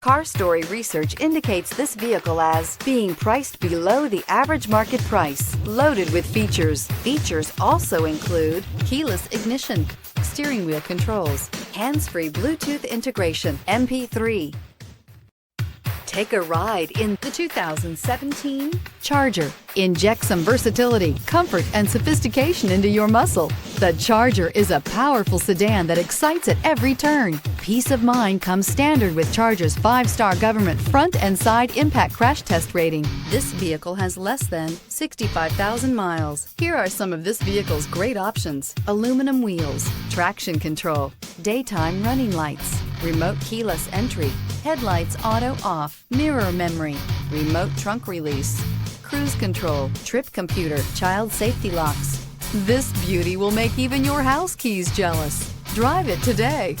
Car Story research indicates this vehicle as being priced below the average market price, loaded with features. Features also include keyless ignition, steering wheel controls, hands-free Bluetooth integration, MP3. Take a ride in the 2017 Charger. Inject some versatility, comfort, and sophistication into your muscle. The Charger is a powerful sedan that excites at every turn. Peace of mind comes standard with Charger's 5-star government front and side impact crash test rating. This vehicle has less than 65,000 miles. Here are some of this vehicle's great options: aluminum wheels, traction control, daytime running lights, remote keyless entry, headlights auto off, mirror memory, remote trunk release, cruise control, trip computer, child safety locks. This beauty will make even your house keys jealous. Drive it today.